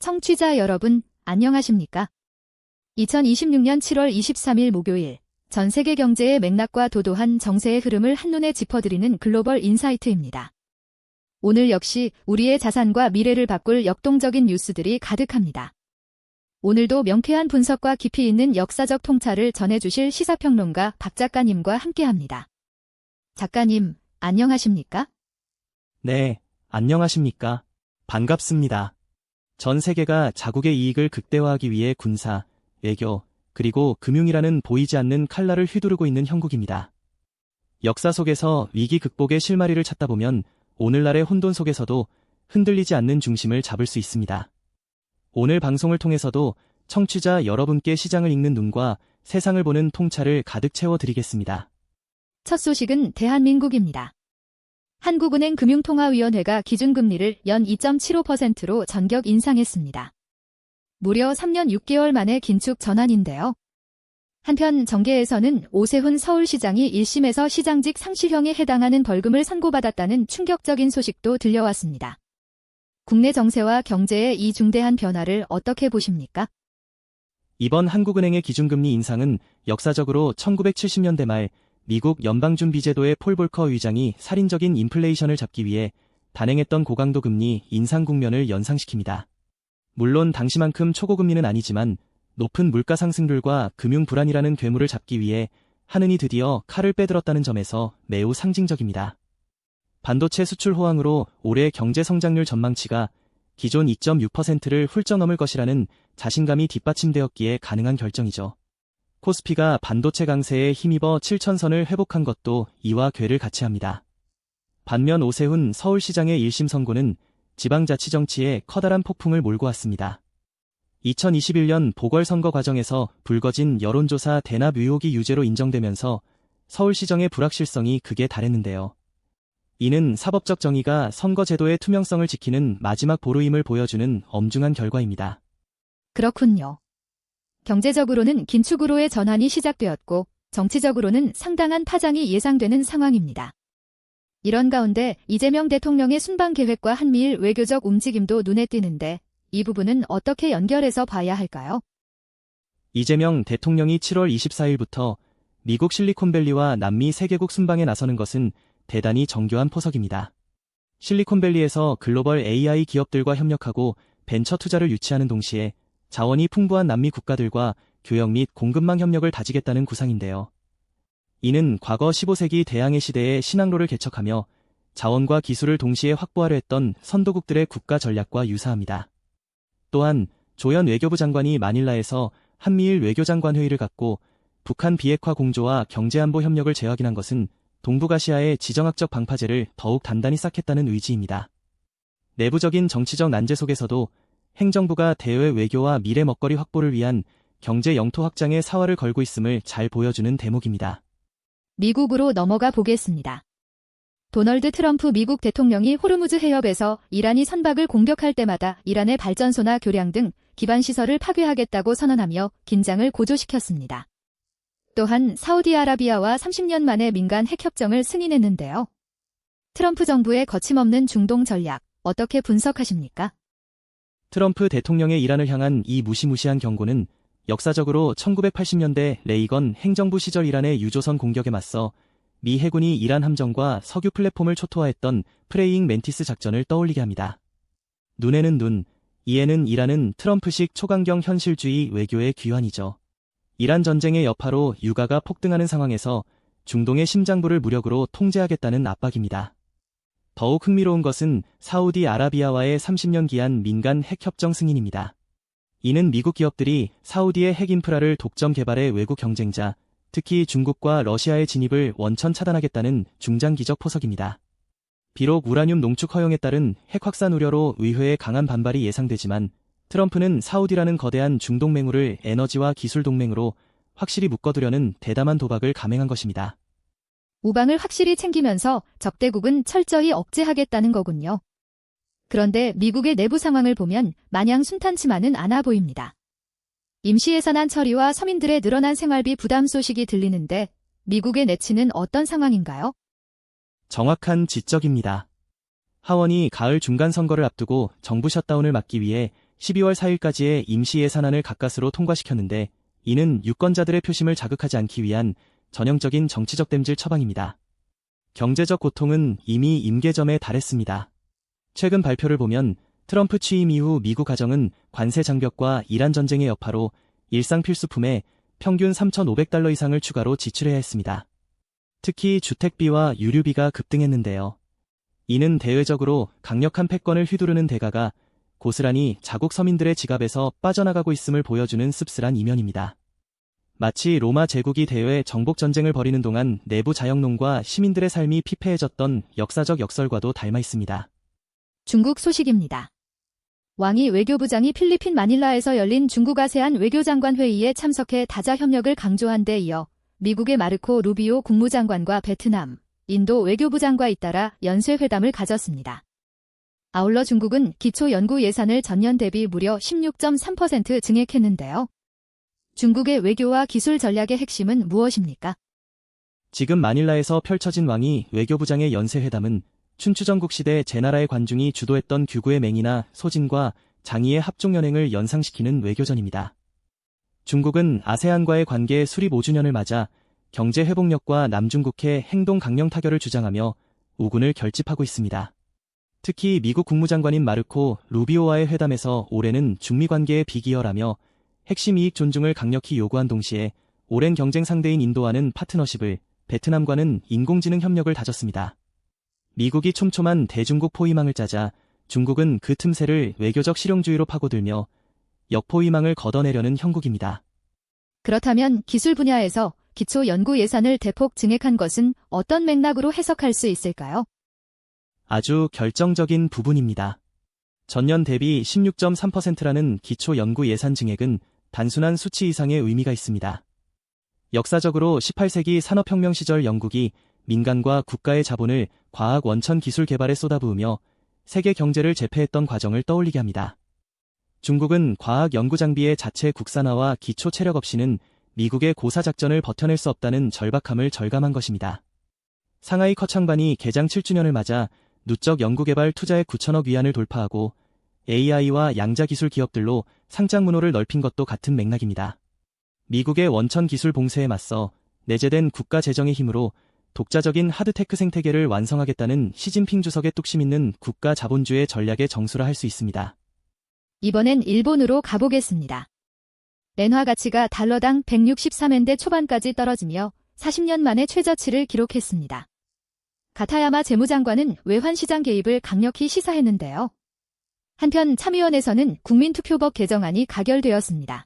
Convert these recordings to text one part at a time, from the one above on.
청취자 여러분, 안녕하십니까? 2026년 7월 23일 목요일, 전 세계 경제의 맥락과 도도한 정세의 흐름을 한눈에 짚어드리는 글로벌 인사이트입니다. 오늘 역시 우리의 자산과 미래를 바꿀 역동적인 뉴스들이 가득합니다. 오늘도 명쾌한 분석과 깊이 있는 역사적 통찰을 전해주실 시사평론가 박 작가님과 함께합니다. 작가님, 안녕하십니까? 네, 안녕하십니까? 반갑습니다. 전 세계가 자국의 이익을 극대화하기 위해 군사, 외교, 그리고 금융이라는 보이지 않는 칼날을 휘두르고 있는 형국입니다. 역사 속에서 위기 극복의 실마리를 찾다 보면 오늘날의 혼돈 속에서도 흔들리지 않는 중심을 잡을 수 있습니다. 오늘 방송을 통해서도 청취자 여러분께 시장을 읽는 눈과 세상을 보는 통찰을 가득 채워드리겠습니다. 첫 소식은 대한민국입니다. 한국은행 금융통화위원회가 기준금리를 연 2.75%로 전격 인상했습니다. 무려 3년 6개월 만의 긴축 전환인데요. 한편 정계에서는 오세훈 서울시장이 1심에서 시장직 상실형에 해당하는 벌금을 선고받았다는 충격적인 소식도 들려왔습니다. 국내 정세와 경제의 이 중대한 변화를 어떻게 보십니까? 이번 한국은행의 기준금리 인상은 역사적으로 1970년대 말 미국 연방준비제도의 폴 볼커 의장이 살인적인 인플레이션을 잡기 위해 단행했던 고강도 금리 인상 국면을 연상시킵니다. 물론 당시만큼 초고금리는 아니지만 높은 물가 상승률과 금융 불안이라는 괴물을 잡기 위해 한은이 드디어 칼을 빼들었다는 점에서 매우 상징적입니다. 반도체 수출 호황으로 올해 경제 성장률 전망치가 기존 2.6%를 훌쩍 넘을 것이라는 자신감이 뒷받침되었기에 가능한 결정이죠. 코스피가 반도체 강세에 힘입어 7,000선을 회복한 것도 이와 궤를 같이 합니다. 반면 오세훈 서울시장의 1심 선고는 지방자치 정치에 커다란 폭풍을 몰고 왔습니다. 2021년 보궐선거 과정에서 불거진 여론조사 대납 의혹이 유죄로 인정되면서 서울시정의 불확실성이 극에 달했는데요. 이는 사법적 정의가 선거제도의 투명성을 지키는 마지막 보루임을 보여주는 엄중한 결과입니다. 그렇군요. 경제적으로는 긴축으로의 전환이 시작되었고 정치적으로는 상당한 파장이 예상되는 상황입니다. 이런 가운데 이재명 대통령의 순방 계획과 한미일 외교적 움직임도 눈에 띄는데 이 부분은 어떻게 연결해서 봐야 할까요? 이재명 대통령이 7월 24일부터 미국 실리콘밸리와 남미 3개국 순방에 나서는 것은 대단히 정교한 포석입니다. 실리콘밸리에서 글로벌 AI 기업들과 협력하고 벤처 투자를 유치하는 동시에 자원이 풍부한 남미 국가들과 교역 및 공급망 협력을 다지겠다는 구상인데요. 이는 과거 15세기 대항해 시대의 신항로를 개척하며 자원과 기술을 동시에 확보하려 했던 선도국들의 국가 전략과 유사합니다. 또한 조현 외교부 장관이 마닐라에서 한미일 외교장관 회의를 갖고 북한 비핵화 공조와 경제안보 협력을 재확인한 것은 동북아시아의 지정학적 방파제를 더욱 단단히 쌓겠다는 의지입니다. 내부적인 정치적 난제 속에서도 행정부가 대외 외교와 미래 먹거리 확보를 위한 경제 영토 확장에 사활을 걸고 있음을 잘 보여주는 대목입니다. 미국으로 넘어가 보겠습니다. 도널드 트럼프 미국 대통령이 호르무즈 해협에서 이란이 선박을 공격할 때마다 이란의 발전소나 교량 등 기반시설을 파괴하겠다고 선언하며 긴장을 고조시켰습니다. 또한 사우디아라비아와 30년 만에 민간 핵협정을 승인했는데요. 트럼프 정부의 거침없는 중동 전략, 어떻게 분석하십니까? 트럼프 대통령의 이란을 향한 이 무시무시한 경고는 역사적으로 1980년대 레이건 행정부 시절 이란의 유조선 공격에 맞서 미 해군이 이란 함정과 석유 플랫폼을 초토화했던 프레이잉 멘티스 작전을 떠올리게 합니다. 눈에는 눈, 이에는 이라는 트럼프식 초강경 현실주의 외교의 귀환이죠. 이란 전쟁의 여파로 유가가 폭등하는 상황에서 중동의 심장부를 무력으로 통제하겠다는 압박입니다. 더욱 흥미로운 것은 사우디아라비아와의 30년 기한 민간 핵협정 승인입니다. 이는 미국 기업들이 사우디의 핵 인프라를 독점 개발해 외국 경쟁자, 특히 중국과 러시아의 진입을 원천 차단하겠다는 중장기적 포석입니다. 비록 우라늄 농축 허용에 따른 핵 확산 우려로 의회의 강한 반발이 예상되지만 트럼프는 사우디라는 거대한 중동 맹우를 에너지와 기술 동맹으로 확실히 묶어두려는 대담한 도박을 감행한 것입니다. 우방을 확실히 챙기면서 적대국은 철저히 억제하겠다는 거군요. 그런데 미국의 내부 상황을 보면 마냥 순탄치만은 않아 보입니다. 임시 예산안 처리와 서민들의 늘어난 생활비 부담 소식이 들리는데 미국의 내치는 어떤 상황인가요? 정확한 지적입니다. 하원이 가을 중간선거를 앞두고 정부 셧다운을 막기 위해 12월 4일까지의 임시 예산안을 가까스로 통과시켰는데 이는 유권자들의 표심을 자극하지 않기 위한 전형적인 정치적 땜질 처방입니다. 경제적 고통은 이미 임계점에 달했습니다. 최근 발표를 보면 트럼프 취임 이후 미국 가정은 관세 장벽과 이란 전쟁의 여파로 일상 필수품에 평균 $3,500 이상을 추가로 지출해야 했습니다. 특히 주택비와 유류비가 급등했는데요. 이는 대외적으로 강력한 패권을 휘두르는 대가가 고스란히 자국 서민들의 지갑에서 빠져나가고 있음을 보여주는 씁쓸한 이면입니다. 마치 로마 제국이 대외 정복 전쟁을 벌이는 동안 내부 자영농과 시민들의 삶이 피폐해졌던 역사적 역설과도 닮아 있습니다. 중국 소식입니다. 왕이 외교부장이 필리핀 마닐라에서 열린 중국 아세안 외교장관 회의에 참석해 다자 협력을 강조한 데 이어 미국의 마르코 루비오 국무장관과 베트남, 인도 외교부장과 잇따라 연쇄회담을 가졌습니다. 아울러 중국은 기초 연구 예산을 전년 대비 무려 16.3% 증액했는데요. 중국의 외교와 기술 전략의 핵심은 무엇입니까? 지금 마닐라에서 펼쳐진 왕이 외교부장의 연쇄회담은 춘추전국 시대 제나라의 관중이 주도했던 규구의 맹이나 소진과 장의의 합종연행을 연상시키는 외교전입니다. 중국은 아세안과의 관계 수립 5주년을 맞아 경제 회복력과 남중국해 행동 강령 타결을 주장하며 우군을 결집하고 있습니다. 특히 미국 국무장관인 마르코 루비오와의 회담에서 올해는 중미 관계에 비기열하며 핵심 이익 존중을 강력히 요구한 동시에 오랜 경쟁 상대인 인도와는 파트너십을, 베트남과는 인공지능 협력을 다졌습니다. 미국이 촘촘한 대중국 포위망을 짜자 중국은 그 틈새를 외교적 실용주의로 파고들며 역포위망을 걷어내려는 형국입니다. 그렇다면 기술 분야에서 기초 연구 예산을 대폭 증액한 것은 어떤 맥락으로 해석할 수 있을까요? 아주 결정적인 부분입니다. 전년 대비 16.3%라는 기초 연구 예산 증액은 단순한 수치 이상의 의미가 있습니다. 역사적으로 18세기 산업혁명 시절 영국이 민간과 국가의 자본을 과학 원천 기술 개발에 쏟아부으며 세계 경제를 제패했던 과정을 떠올리게 합니다. 중국은 과학 연구 장비의 자체 국산화와 기초 체력 없이는 미국의 고사 작전을 버텨낼 수 없다는 절박함을 절감한 것입니다. 상하이 커창반이 개장 7주년을 맞아 누적 연구개발 투자액 9천억 위안을 돌파하고 AI와 양자 기술 기업들로 상장 문호를 넓힌 것도 같은 맥락입니다. 미국의 원천 기술 봉쇄에 맞서 내재된 국가 재정의 힘으로 독자적인 하드테크 생태계를 완성하겠다는 시진핑 주석의 뚝심 있는 국가 자본주의 전략의 정수라 할 수 있습니다. 이번엔 일본으로 가보겠습니다. 엔화 가치가 달러당 163엔대 초반까지 떨어지며 40년 만에 최저치를 기록했습니다. 가타야마 재무장관은 외환시장 개입을 강력히 시사했는데요. 한편 참의원에서는 국민투표법 개정안이 가결되었습니다.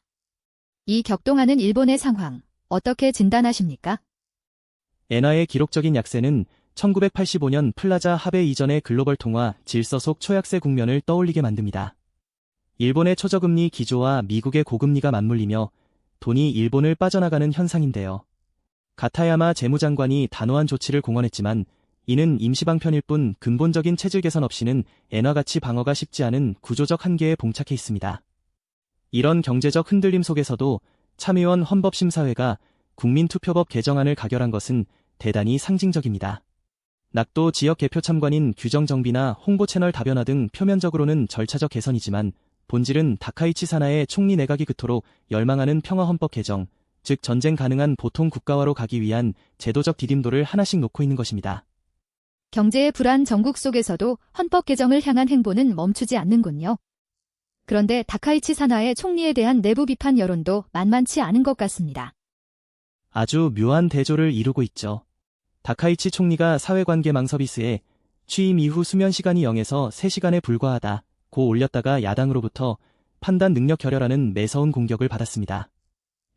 이 격동하는 일본의 상황, 어떻게 진단하십니까? 엔화의 기록적인 약세는 1985년 플라자 합의 이전의 글로벌 통화 질서 속 초약세 국면을 떠올리게 만듭니다. 일본의 초저금리 기조와 미국의 고금리가 맞물리며 돈이 일본을 빠져나가는 현상인데요. 가타야마 재무장관이 단호한 조치를 공언했지만 이는 임시방편일 뿐 근본적인 체질 개선 없이는 엔화 가치 방어가 쉽지 않은 구조적 한계에 봉착해 있습니다. 이런 경제적 흔들림 속에서도 참의원 헌법심사회가 국민투표법 개정안을 가결한 것은 대단히 상징적입니다. 낙도 지역 개표 참관인 규정 정비나 홍보 채널 다변화 등 표면적으로는 절차적 개선이지만 본질은 다카이치 사나의 총리 내각이 그토록 열망하는 평화헌법 개정, 즉 전쟁 가능한 보통 국가화로 가기 위한 제도적 디딤돌을 하나씩 놓고 있는 것입니다. 경제의 불안 전국 속에서도 헌법 개정을 향한 행보는 멈추지 않는군요. 그런데 다카이치 사나의 총리에 대한 내부 비판 여론도 만만치 않은 것 같습니다. 아주 묘한 대조를 이루고 있죠. 다카이치 총리가 사회관계망 서비스에 취임 이후 수면 시간이 0에서 3시간에 불과하다 고 올렸다가 야당으로부터 판단 능력 결여라는 매서운 공격을 받았습니다.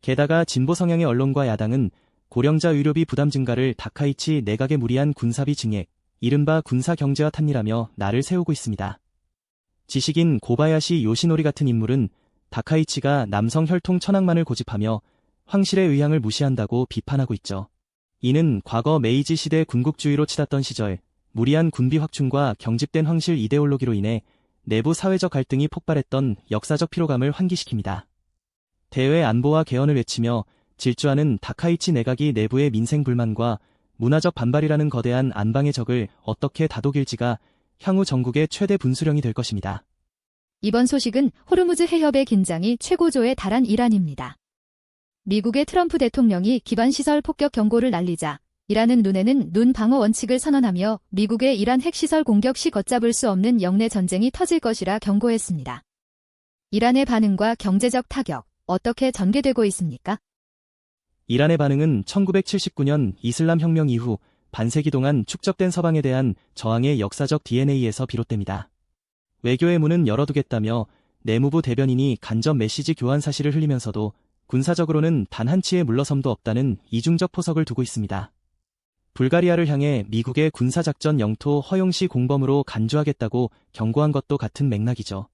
게다가 진보 성향의 언론과 야당은 고령자 의료비 부담 증가를 다카이치 내각의 무리한 군사비 증액, 이른바 군사 경제화 탓이라며 날을 세우고 있습니다. 지식인 고바야시 요시노리 같은 인물은 다카이치가 남성 혈통 천학만을 고집하며 황실의 의향을 무시한다고 비판하고 있죠. 이는 과거 메이지 시대 군국주의로 치닫던 시절 무리한 군비 확충과 경집된 황실 이데올로기로 인해 내부 사회적 갈등이 폭발했던 역사적 피로감을 환기시킵니다. 대외 안보와 개헌을 외치며 질주하는 다카이치 내각이 내부의 민생 불만과 문화적 반발이라는 거대한 안방의 적을 어떻게 다독일지가 향후 전국의 최대 분수령이 될 것입니다. 이번 소식은 호르무즈 해협의 긴장이 최고조에 달한 이란입니다. 미국의 트럼프 대통령이 기반시설 폭격 경고를 날리자 이란은 눈에는 눈 방어 원칙을 선언하며 미국의 이란 핵시설 공격 시 걷잡을 수 없는 영내 전쟁이 터질 것이라 경고했습니다. 이란의 반응과 경제적 타격, 어떻게 전개되고 있습니까? 이란의 반응은 1979년 이슬람 혁명 이후 반세기 동안 축적된 서방에 대한 저항의 역사적 DNA에서 비롯됩니다. 외교의 문은 열어두겠다며 내무부 대변인이 간접 메시지 교환 사실을 흘리면서도 군사적으로는 단 한치의 물러섬도 없다는 이중적 포석을 두고 있습니다. 불가리아를 향해 미국의 군사작전 영토 허용시 공범으로 간주하겠다고 경고한 것도 같은 맥락이죠.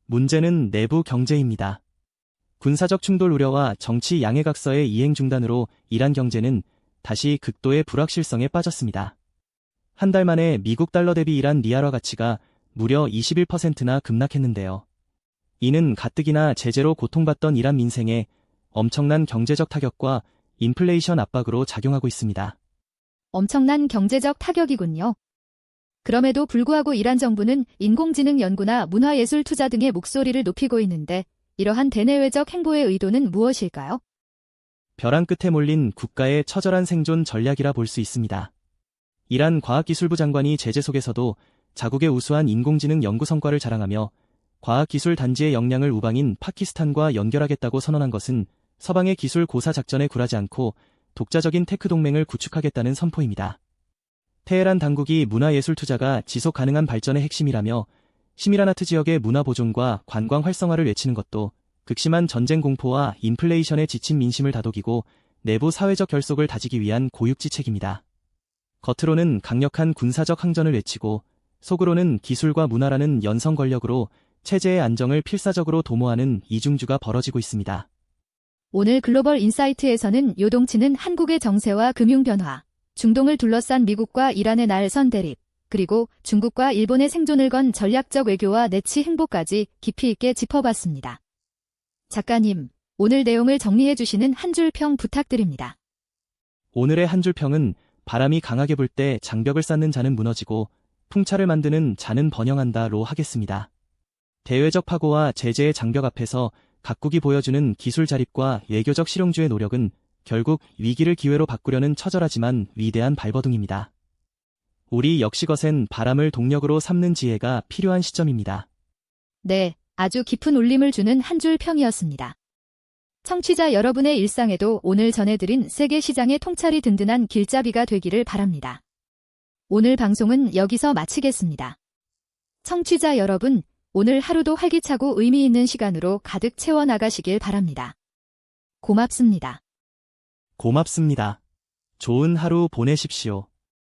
문제는 내부 경제입니다. 군사적 충돌 우려와 정치 양해각서의 이행 중단으로 이란 경제는 다시 극도의 불확실성에 빠졌습니다. 한 달 만에 미국 달러 대비 이란 리알화 가치가 무려 21%나 급락했는데요. 이는 가뜩이나 제재로 고통받던 이란 민생에 엄청난 경제적 타격과 인플레이션 압박으로 작용하고 있습니다. 엄청난 경제적 타격이군요. 그럼에도 불구하고 이란 정부는 인공지능 연구나 문화예술 투자 등의 목소리를 높이고 있는데 이러한 대내외적 행보의 의도는 무엇일까요? 벼랑 끝에 몰린 국가의 처절한 생존 전략이라 볼 수 있습니다. 이란 과학기술부 장관이 제재 속에서도 자국의 우수한 인공지능 연구 성과를 자랑하며 과학기술 단지의 역량을 우방인 파키스탄과 연결하겠다고 선언한 것은 서방의 기술 고사 작전에 굴하지 않고 독자적인 테크 동맹을 구축하겠다는 선포입니다. 테헤란 당국이 문화예술 투자가 지속 가능한 발전의 핵심이라며 시미라나트 지역의 문화 보존과 관광 활성화를 외치는 것도 극심한 전쟁 공포와 인플레이션에 지친 민심을 다독이고 내부 사회적 결속을 다지기 위한 고육지책입니다. 겉으로는 강력한 군사적 항전을 외치고 속으로는 기술과 문화라는 연성 권력으로 체제의 안정을 필사적으로 도모하는 이중주가 벌어지고 있습니다. 오늘 글로벌 인사이트에서는 요동치는 한국의 정세와 금융 변화, 중동을 둘러싼 미국과 이란의 날선 대립, 그리고 중국과 일본의 생존을 건 전략적 외교와 내치 행보까지 깊이 있게 짚어봤습니다. 작가님, 오늘 내용을 정리해 주시는 한 줄 평 부탁드립니다. 오늘의 한 줄 평은 바람이 강하게 불 때 장벽을 쌓는 자는 무너지고 풍차를 만드는 자는 번영한다로 하겠습니다. 대외적 파고와 제재의 장벽 앞에서 각국이 보여주는 기술 자립과 외교적 실용주의 노력은 결국 위기를 기회로 바꾸려는 처절하지만 위대한 발버둥입니다. 우리 역시 거센 바람을 동력으로 삼는 지혜가 필요한 시점입니다. 네, 아주 깊은 울림을 주는 한 줄 평이었습니다. 청취자 여러분의 일상에도 오늘 전해드린 세계 시장의 통찰이 든든한 길잡이가 되기를 바랍니다. 오늘 방송은 여기서 마치겠습니다. 청취자 여러분, 오늘 하루도 활기차고 의미 있는 시간으로 가득 채워나가시길 바랍니다. 고맙습니다. 고맙습니다. 좋은 하루 보내십시오.